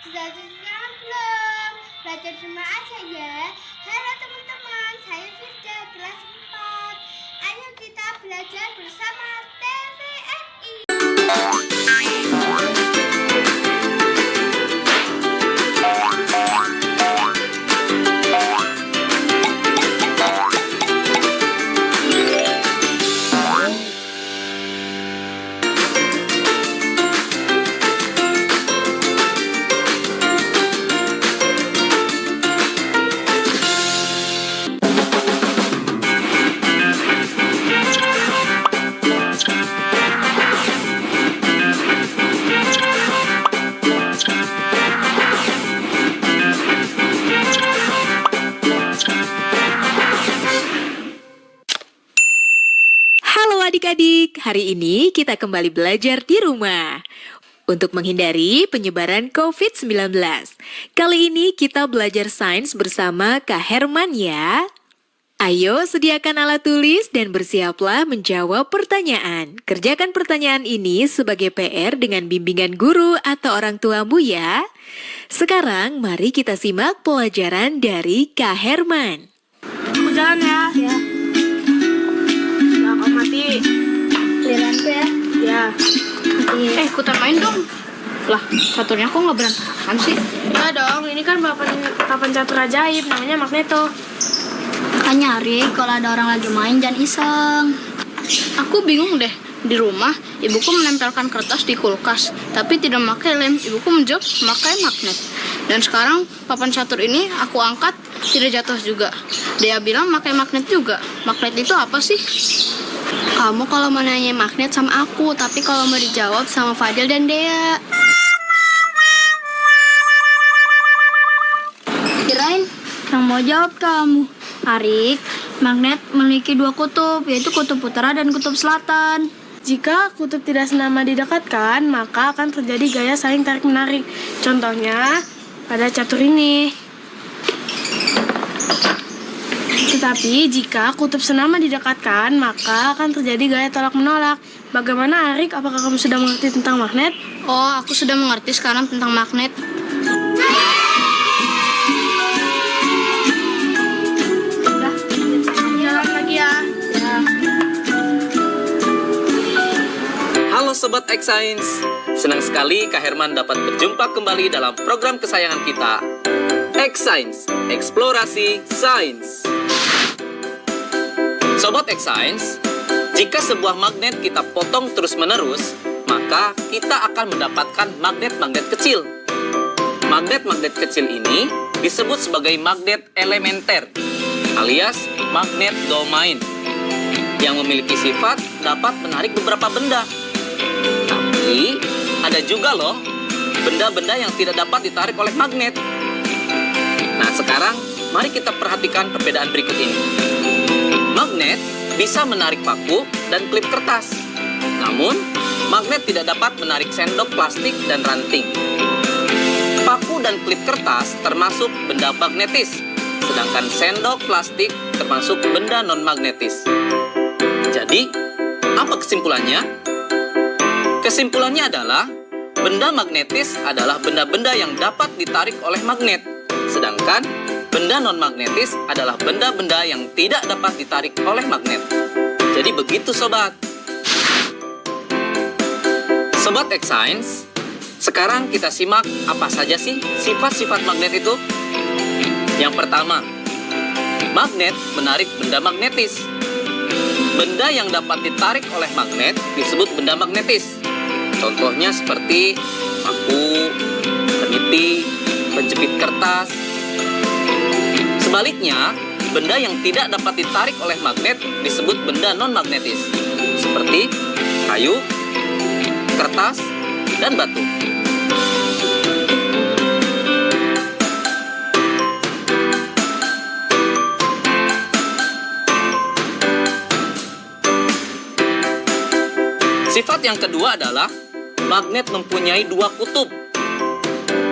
Sudah sekarang belum? Belajar semua aja ya. Halo teman-teman, saya Firda kelas 4. Ayo kita belajar bersama TVRI. Halo adik-adik, hari ini kita kembali belajar di rumah untuk menghindari penyebaran COVID-19. Kali ini kita belajar sains bersama Kak Herman ya. Ayo sediakan alat tulis dan bersiaplah menjawab pertanyaan. Kerjakan pertanyaan ini sebagai PR dengan bimbingan guru atau orang tuamu ya. Sekarang mari kita simak pelajaran dari Kak Herman. Aku jalan ya. Ya, Nah, kau mati. liranku ya. Ya. Iya. Ikutan main dong. Lah, caturnya kok nggak berantakan sih? Enggak dong, ini kan papan catur ajaib, namanya Magneto. Kan nyari kalau ada orang lagi main jangan iseng. Aku bingung deh. Di rumah, ibuku menempelkan kertas di kulkas, tapi tidak memakai lem. Ibuku menjawab memakai magnet. Dan sekarang papan catur ini aku angkat, tidak jatuh juga. Dia bilang pakai magnet juga. Magnet itu apa sih? Kamu kalau mau nanya magnet sama aku, tapi kalau mau dijawab sama Fadil dan Dea. Kirain yang mau jawab kamu. Arik, magnet memiliki dua kutub, yaitu kutub utara dan kutub selatan. Jika kutub tidak senama didekatkan, maka akan terjadi gaya saling tarik-menarik. Contohnya, pada catur ini. Tetapi, jika kutub senama didekatkan, maka akan terjadi gaya tolak-menolak. Bagaimana, Arik? Apakah kamu sudah mengerti tentang magnet? Oh, aku sudah mengerti sekarang tentang magnet. Jalan lagi ya. Halo Sobat X Science, senang sekali Kak Herman dapat berjumpa kembali dalam program kesayangan kita, X Science, Eksplorasi Sains. Sobat X Science, jika sebuah magnet kita potong terus-menerus, maka kita akan mendapatkan magnet-magnet kecil. Magnet-magnet kecil ini disebut sebagai magnet elementer, alias magnet domain, yang memiliki sifat dapat menarik beberapa benda. Tapi, ada juga loh, benda-benda yang tidak dapat ditarik oleh magnet. Nah, sekarang mari kita perhatikan perbedaan berikut ini. Magnet bisa menarik paku dan klip kertas. Namun, magnet tidak dapat menarik sendok plastik dan ranting. Paku dan klip kertas termasuk benda magnetis, sedangkan sendok plastik termasuk benda non-magnetis. Jadi, apa kesimpulannya? Kesimpulannya adalah, benda magnetis adalah benda-benda yang dapat ditarik oleh magnet, sedangkan benda non-magnetis adalah benda-benda yang tidak dapat ditarik oleh magnet. Jadi begitu sobat. Sobat X Science, sekarang kita simak apa saja sih sifat-sifat magnet itu. Yang pertama, magnet menarik benda magnetis. Benda yang dapat ditarik oleh magnet disebut benda magnetis. Contohnya seperti paku, peniti, penjepit kertas. Sebaliknya, benda yang tidak dapat ditarik oleh magnet disebut benda non-magnetis, seperti kayu, kertas, dan batu. Sifat yang kedua adalah magnet mempunyai dua kutub.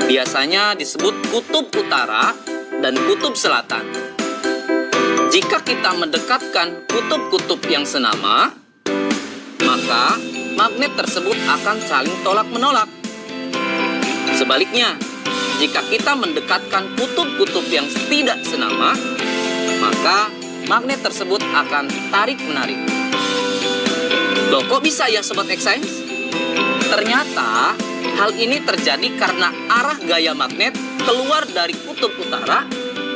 Biasanya disebut kutub utara dan kutub selatan. Jika kita mendekatkan kutub-kutub yang senama, maka magnet tersebut akan saling tolak-menolak. Sebaliknya, jika kita mendekatkan kutub-kutub yang tidak senama, maka magnet tersebut akan tarik-menarik. Loh, kok bisa ya Sobat X-Science? Ternyata hal ini terjadi karena arah gaya magnet keluar dari kutub utara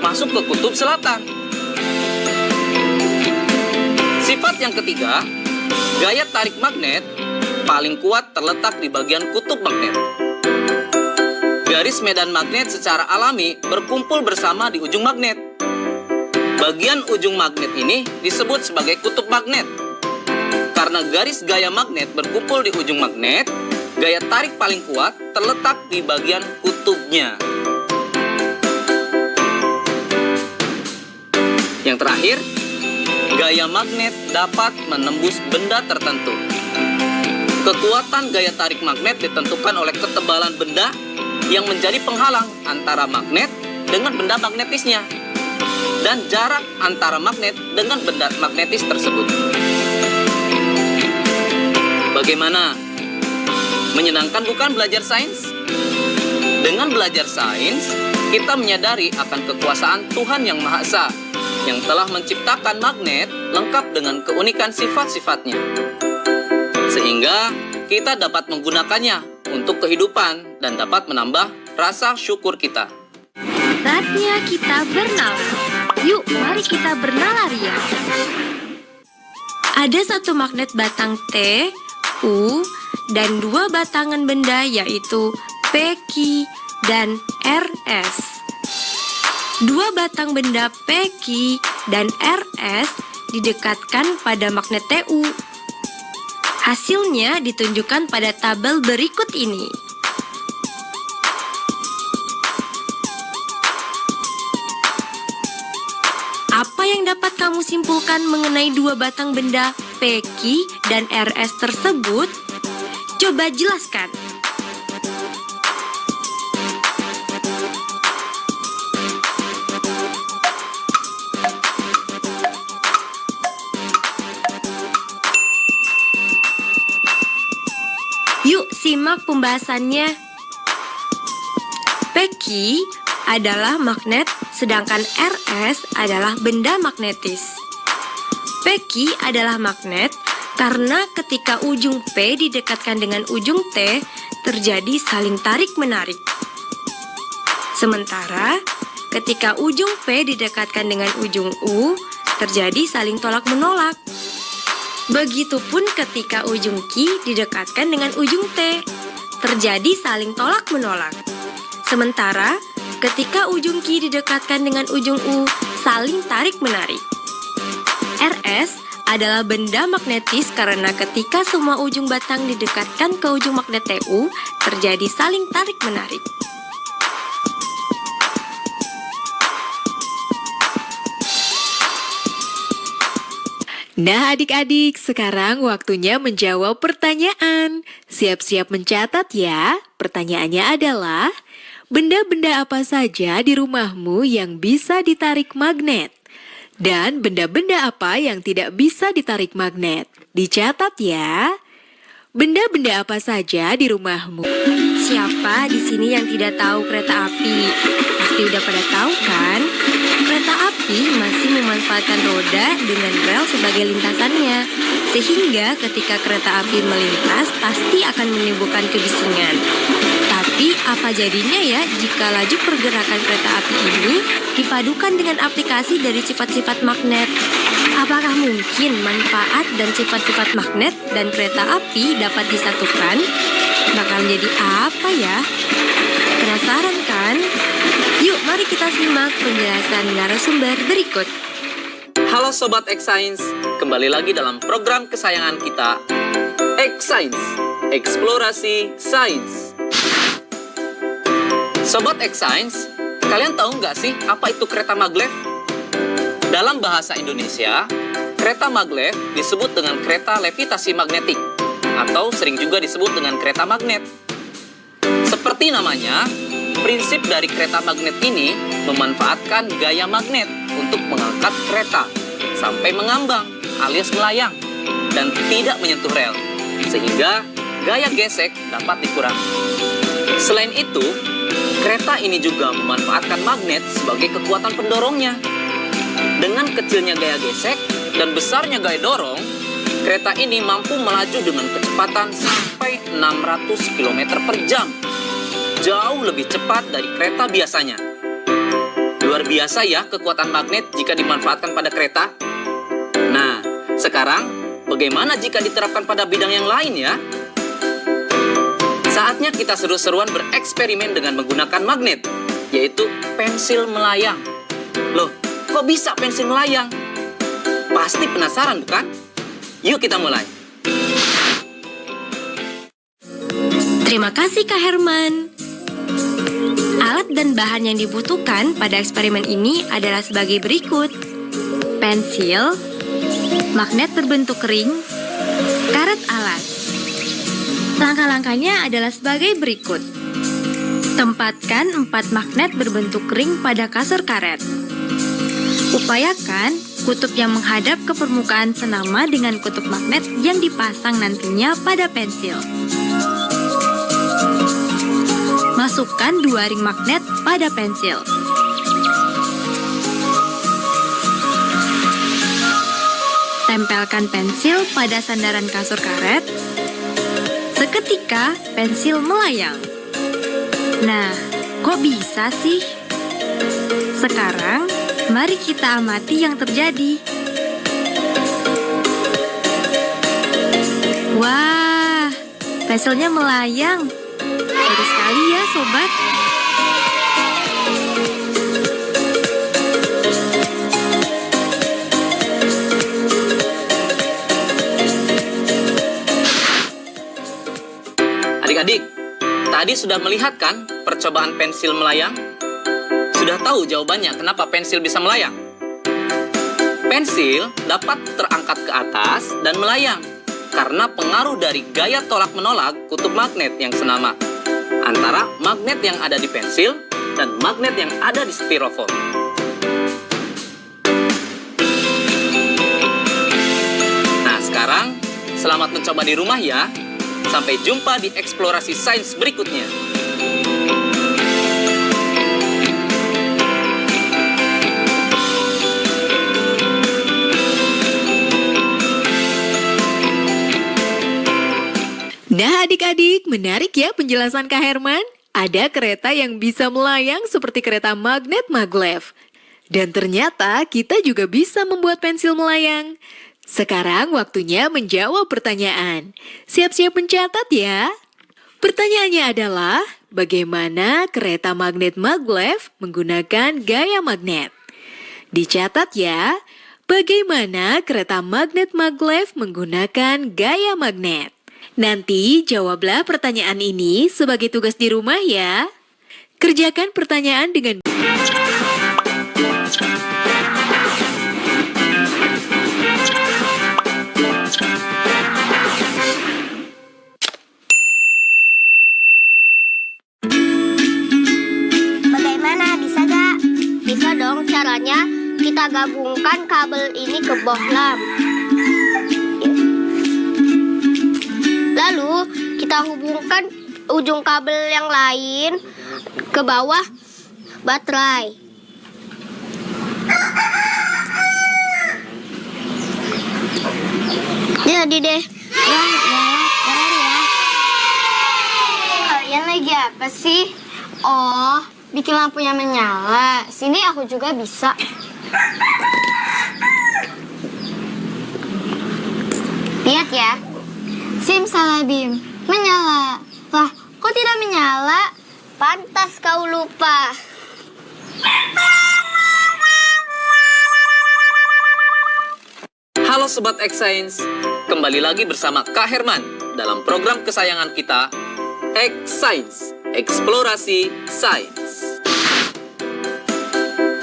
masuk ke kutub selatan. Sifat yang ketiga, gaya tarik magnet paling kuat terletak di bagian kutub magnet. Garis medan magnet secara alami berkumpul bersama di ujung magnet. Bagian ujung magnet ini disebut sebagai kutub magnet. Karena garis gaya magnet berkumpul di ujung magnet, gaya tarik paling kuat terletak di bagian kutubnya. Yang terakhir, gaya magnet dapat menembus benda tertentu. Kekuatan gaya tarik magnet ditentukan oleh ketebalan benda yang menjadi penghalang antara magnet dengan benda magnetisnya dan jarak antara magnet dengan benda magnetis tersebut. Bagaimana? Menyenangkan bukan belajar sains? Dengan belajar sains, kita menyadari akan kekuasaan Tuhan Yang Maha Esa yang telah menciptakan magnet lengkap dengan keunikan sifat-sifatnya. Sehingga kita dapat menggunakannya untuk kehidupan dan dapat menambah rasa syukur kita. Saatnya kita bernalar. Yuk, mari kita bernalar ya. Ada satu magnet batang T, U, dan dua batangan benda yaitu P, Q, dan RS. Dua batang benda P, Q, dan RS didekatkan pada magnet TU. Hasilnya ditunjukkan pada tabel berikut ini. Apa yang dapat kamu simpulkan mengenai dua batang benda P, Q, dan RS tersebut? Coba jelaskan. Yuk simak pembahasannya. P, Q adalah magnet, sedangkan RS adalah benda magnetis. P, Q adalah magnet karena ketika ujung P didekatkan dengan ujung T, terjadi saling tarik-menarik. Sementara ketika ujung P didekatkan dengan ujung U, terjadi saling tolak-menolak. Begitupun ketika ujung Q didekatkan dengan ujung T, terjadi saling tolak-menolak. Sementara ketika ujung Q didekatkan dengan ujung U, saling tarik-menarik. RS adalah benda magnetis karena ketika semua ujung batang didekatkan ke ujung magnet TU, terjadi saling tarik-menarik. Nah adik-adik, sekarang waktunya menjawab pertanyaan. Siap-siap mencatat ya. Pertanyaannya adalah, benda-benda apa saja di rumahmu yang bisa ditarik magnet? Dan benda-benda apa yang tidak bisa ditarik magnet? Dicatat ya. Benda-benda apa saja di rumahmu? Siapa di sini yang tidak tahu kereta api? Pasti udah pada tahu kan? Kereta api masih memanfaatkan roda dengan rel sebagai lintasannya. Sehingga ketika kereta api melintas pasti akan menimbulkan kebisingan. Tapi apa jadinya ya jika laju pergerakan kereta api ini dipadukan dengan aplikasi dari sifat-sifat magnet? Apakah mungkin manfaat dan sifat-sifat magnet dan kereta api dapat disatukan? Bakal jadi apa ya? Penasaran kan? Yuk mari kita simak penjelasan narasumber berikut. Halo Sobat X-Science, kembali lagi dalam program kesayangan kita, X-Science, Eksplorasi Sains. Sobat X-Science, kalian tahu nggak sih apa itu kereta maglev? Dalam bahasa Indonesia, kereta maglev disebut dengan kereta levitasi magnetik, atau sering juga disebut dengan kereta magnet. Seperti namanya, prinsip dari kereta magnet ini memanfaatkan gaya magnet untuk mengangkat kereta sampai mengambang alias melayang dan tidak menyentuh rel, sehingga gaya gesek dapat dikurangi. Selain itu, kereta ini juga memanfaatkan magnet sebagai kekuatan pendorongnya. Dengan kecilnya gaya gesek dan besarnya gaya dorong, kereta ini mampu melaju dengan kecepatan sampai 600 km per jam. Jauh lebih cepat dari kereta biasanya. Luar biasa ya kekuatan magnet jika dimanfaatkan pada kereta. Nah, sekarang bagaimana jika diterapkan pada bidang yang lain ya? Saatnya kita seru-seruan bereksperimen dengan menggunakan magnet, yaitu pensil melayang. Loh, kok bisa pensil melayang? Pasti penasaran bukan? Yuk kita mulai. Terima kasih Kak Herman. Alat dan bahan yang dibutuhkan pada eksperimen ini adalah sebagai berikut. Pensil, magnet berbentuk ring, karet alas. Langkah-langkahnya adalah sebagai berikut. Tempatkan 4 magnet berbentuk ring pada kasur karet. Upayakan kutub yang menghadap ke permukaan senama dengan kutub magnet yang dipasang nantinya pada pensil. Masukkan 2 ring magnet pada pensil. Tempelkan pensil pada sandaran kasur karet. Seketika pensil melayang. Nah, kok bisa sih? Sekarang, mari kita amati yang terjadi. Wah, pensilnya melayang. Seru sekali ya, sobat. Adik-adik, tadi sudah melihat kan percobaan pensil melayang? Sudah tahu jawabannya kenapa pensil bisa melayang? Pensil dapat terangkat ke atas dan melayang karena pengaruh dari gaya tolak-menolak kutub magnet yang senama antara magnet yang ada di pensil dan magnet yang ada di styrofoam. Nah, sekarang selamat mencoba di rumah ya. Sampai jumpa di eksplorasi sains berikutnya. Nah adik-adik, menarik ya penjelasan Kak Herman. Ada kereta yang bisa melayang seperti kereta magnet maglev. Dan ternyata kita juga bisa membuat pensil melayang. Sekarang waktunya menjawab pertanyaan. Siap-siap mencatat ya. Pertanyaannya adalah, bagaimana kereta magnet maglev menggunakan gaya magnet? Dicatat ya, bagaimana kereta magnet maglev menggunakan gaya magnet? Nanti jawablah pertanyaan ini sebagai tugas di rumah ya. Kerjakan pertanyaan dengan Bagaimana, bisa gak? Bisa dong, caranya kita gabungkan kabel ini ke bohlam. Lalu kita hubungkan ujung kabel yang lain ke bawah baterai. Jadi deh. Keren ya. Kalian lagi apa sih? Oh, bikin lampunya menyala. Sini aku juga bisa. Lihat ya. Simsalabim, menyala. Wah, kok tidak menyala? Pantas kau lupa. Halo Sobat X-Science, kembali lagi bersama Kak Herman dalam program kesayangan kita, X-Science, Eksplorasi Sains.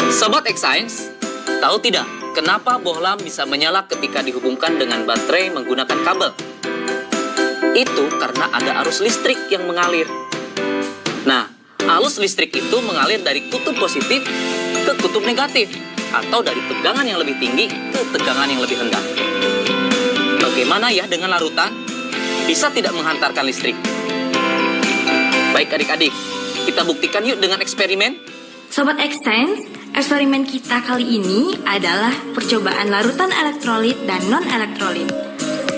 Sobat X-Science, tahu tidak kenapa bohlam bisa menyala ketika dihubungkan dengan baterai menggunakan kabel? Itu karena ada arus listrik yang mengalir. Nah, arus listrik itu mengalir dari kutub positif ke kutub negatif, atau dari tegangan yang lebih tinggi ke tegangan yang lebih rendah. Bagaimana ya dengan larutan? Bisa tidak menghantarkan listrik? Baik adik-adik, kita buktikan yuk dengan eksperimen. Sobat X-Science, eksperimen kita kali ini adalah percobaan larutan elektrolit dan non-elektrolit.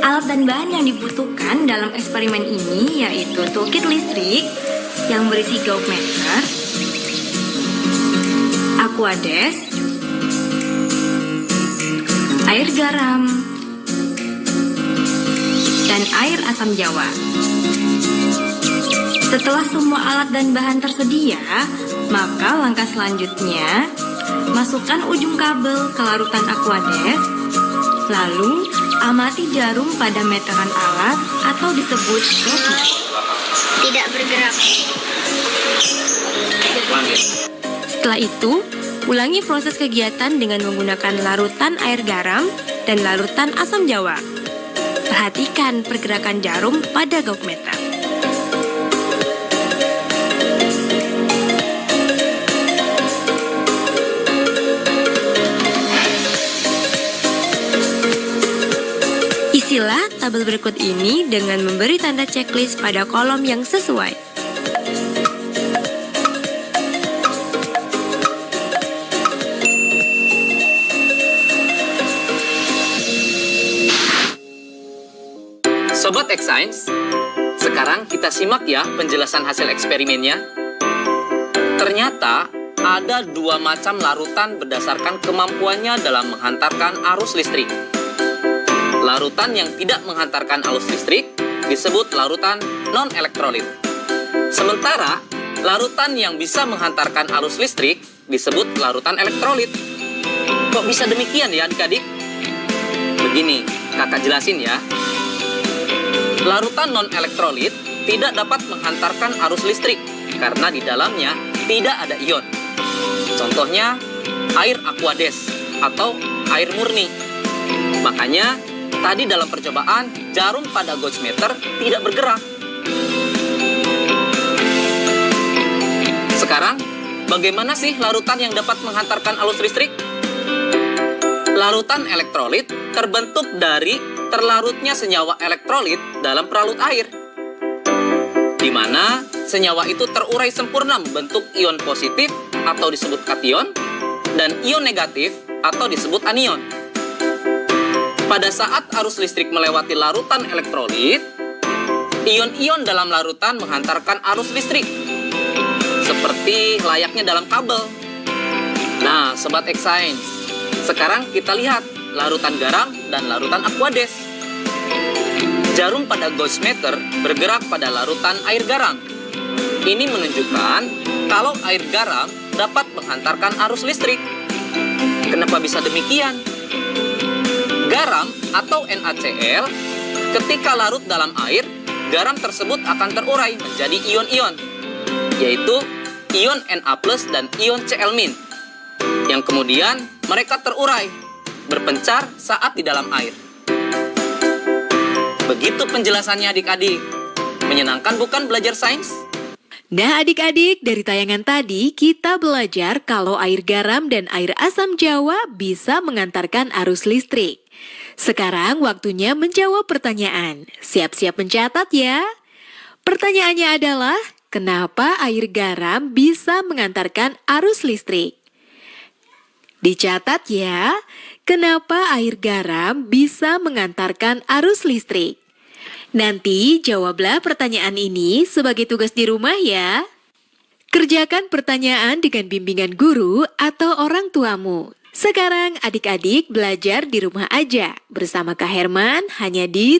Alat dan bahan yang dibutuhkan dalam eksperimen ini yaitu toolkit listrik yang berisi gauge-meter, aquades, air garam, dan air asam jawa. Setelah semua alat dan bahan tersedia, maka langkah selanjutnya, masukkan ujung kabel ke larutan aquades, lalu amati jarum pada meteran alat atau disebut gauge. Tidak bergerak. Setelah itu, ulangi proses kegiatan dengan menggunakan larutan air garam dan larutan asam jawa. Perhatikan pergerakan jarum pada gauge meter. Isilah tabel berikut ini dengan memberi tanda checklist pada kolom yang sesuai. Sobat X-Science, sekarang kita simak ya penjelasan hasil eksperimennya. Ternyata ada dua macam larutan berdasarkan kemampuannya dalam menghantarkan arus listrik. Larutan yang tidak menghantarkan arus listrik disebut larutan non-elektrolit. Sementara, larutan yang bisa menghantarkan arus listrik disebut larutan elektrolit. Kok bisa demikian ya adik-adik? Begini, kakak jelasin ya. Larutan non-elektrolit tidak dapat menghantarkan arus listrik karena di dalamnya tidak ada ion. Contohnya, air aquades atau air murni. Makanya, tadi dalam percobaan, jarum pada gauge meter tidak bergerak. Sekarang, bagaimana sih larutan yang dapat menghantarkan arus listrik? Larutan elektrolit terbentuk dari terlarutnya senyawa elektrolit dalam peralut air, di mana senyawa itu terurai sempurna membentuk ion positif atau disebut kation dan ion negatif atau disebut anion. Pada saat arus listrik melewati larutan elektrolit, ion-ion dalam larutan menghantarkan arus listrik, seperti layaknya dalam kabel. Nah, Sobat X-Science, sekarang kita lihat larutan garam dan larutan aquades. Jarum pada gauge meter bergerak pada larutan air garam. Ini menunjukkan kalau air garam dapat menghantarkan arus listrik. Kenapa bisa demikian? Garam atau NaCl, ketika larut dalam air, garam tersebut akan terurai menjadi ion-ion, yaitu ion Na+ dan ion Cl-, yang kemudian mereka terurai, berpencar saat di dalam air. Begitu penjelasannya adik-adik. Menyenangkan bukan belajar sains? Nah adik-adik, dari tayangan tadi kita belajar kalau air garam dan air asam jawa bisa mengantarkan arus listrik. Sekarang waktunya menjawab pertanyaan. Siap-siap mencatat ya. Pertanyaannya adalah, kenapa air garam bisa mengantarkan arus listrik? Dicatat ya, kenapa air garam bisa mengantarkan arus listrik? Nanti jawablah pertanyaan ini sebagai tugas di rumah ya. Kerjakan pertanyaan dengan bimbingan guru atau orang tuamu. Sekarang adik-adik belajar di rumah aja bersama Kak Herman hanya di